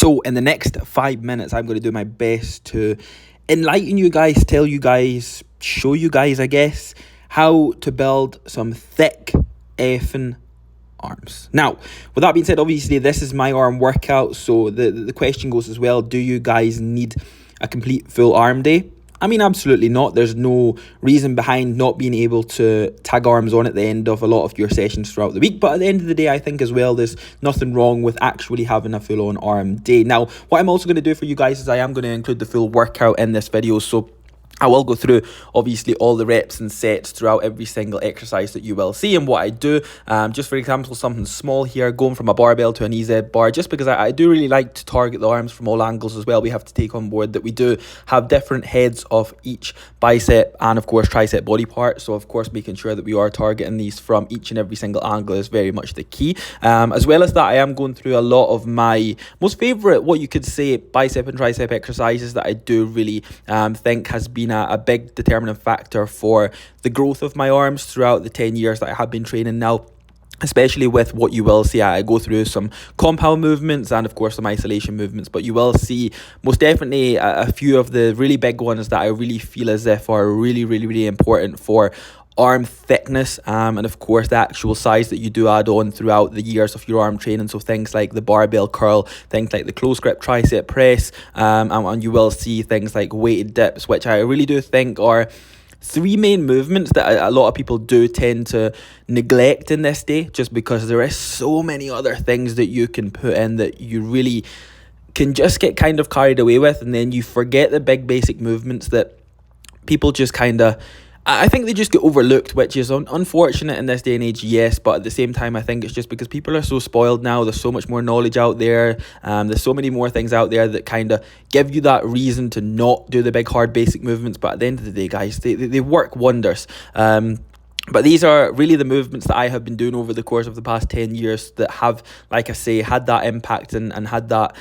So in the next 5 minutes, I'm going to do my best to enlighten you guys, tell you guys, show you guys, I guess, how to build some thick effing arms. Now, with that being said, obviously this is my arm workout, so the question goes as well, do you guys need a complete full arm day? I mean, absolutely not. There's no reason behind not being able to tag arms on at the end of a lot of your sessions throughout the week. But at the end of the day, I think as well, there's nothing wrong with actually having a full-on arm day. Now, what I'm also going to do for you guys is I am going to include the full workout in this video. So I will go through, obviously, all the reps and sets throughout every single exercise that you will see. And what I do, just for example, something small here, going from a barbell to an EZ bar, just because I do really like to target the arms from all angles as well. We have to take on board that we do have different heads of each bicep and, of course, tricep body part. So, of course, making sure that we are targeting these from each and every single angle is very much the key. As well as that, I am going through a lot of my most favourite, what you could say, bicep and tricep exercises that I do really think has been a big determining factor for the growth of my arms throughout the 10 years that I have been training now. Especially with what you will see, I go through some compound movements and of course some isolation movements, but you will see most definitely a few of the really big ones that I really feel as if are really important for arm thickness, and of course the actual size that you do add on throughout the years of your arm training. So things like the barbell curl, things like the close grip tricep press, and you will see things like weighted dips, which I really do think are three main movements that a lot of people do tend to neglect in this day, just because there is so many other things that you can put in that you really can just get kind of carried away with, and then you forget the big basic movements that people just kind of, I think they just get overlooked, which is unfortunate in this day and age, yes, but at the same time, I think it's just because people are so spoiled now. There's so much more knowledge out there. There's so many more things out there that kind of give you that reason to not do the big, hard, basic movements. But at the end of the day, guys, they work wonders. But these are really the movements that I have been doing over the course of the past 10 years that have, like I say, had that impact and had that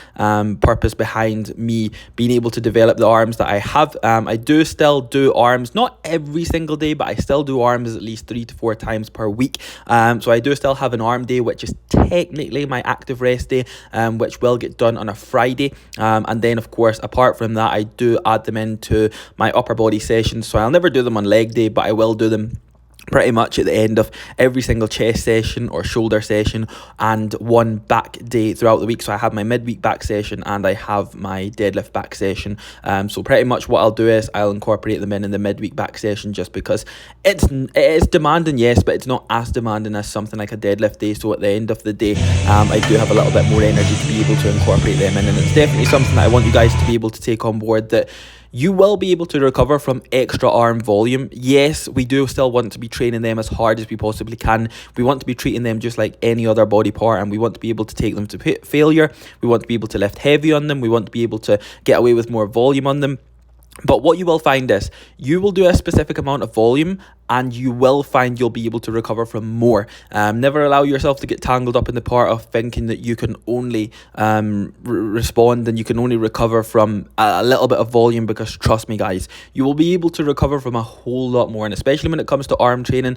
purpose behind me being able to develop the arms that I have. I do still do arms, not every single day, but I still do arms at least 3 to 4 times per week. So I do still have an arm day, which is technically my active rest day, which will get done on a Friday. And then, of course, apart from that, I do add them into my upper body sessions. So I'll never do them on leg day, but I will do them pretty much at the end of every single chest session or shoulder session and one back day throughout the week. So I have my midweek back session and I have my deadlift back session. So pretty much what I'll do is I'll incorporate them in the midweek back session, just because it is demanding, yes, but it's not as demanding as something like a deadlift day. So at the end of the day, I do have a little bit more energy to be able to incorporate them in, and it's definitely something that I want you guys to be able to take on board, that you will be able to recover from extra arm volume. Yes, we do still want to be training them as hard as we possibly can. We want to be treating them just like any other body part, and we want to be able to take them to failure. We want to be able to lift heavy on them. We want to be able to get away with more volume on them. But what you will find is you will do a specific amount of volume and you will find you'll be able to recover from more. Never allow yourself to get tangled up in the part of thinking that you can only respond and you can only recover from a little bit of volume, because trust me, guys, you will be able to recover from a whole lot more. And especially when it comes to arm training,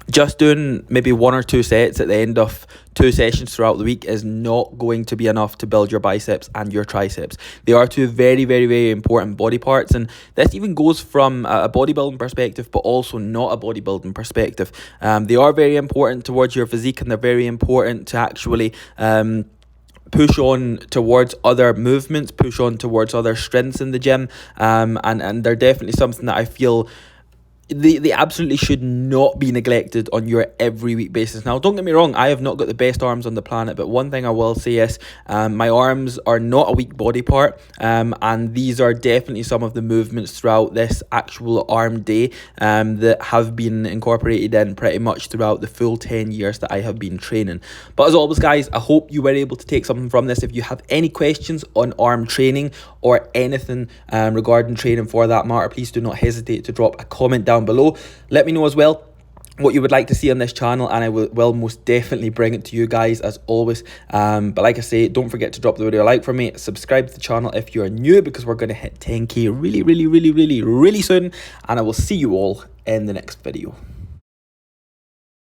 just doing maybe 1 or 2 sets at the end of 2 sessions throughout the week is not going to be enough to build your biceps and your triceps. They are two very important body parts, and this even goes from a bodybuilding perspective, but also not a bodybuilding perspective. They are very important towards your physique, and they're very important to actually push on towards other movements, push on towards other strengths in the gym, and they're definitely something that I feel they absolutely should not be neglected on your every week basis. Now, don't get me wrong, I have not got the best arms on the planet, but one thing I will say is my arms are not a weak body part, and these are definitely some of the movements throughout this actual arm day that have been incorporated in pretty much throughout the full 10 years that I have been training. But as always, guys, I hope you were able to take something from this. If you have any questions on arm training or anything regarding training for that matter, please do not hesitate to drop a comment down below. Let me know as well what you would like to see on this channel, and I will most definitely bring it to you guys as always. But like I say, don't forget to drop the video a like for me, subscribe to the channel if you're new, because we're going to hit 10k really soon, and I will see you all in the next video.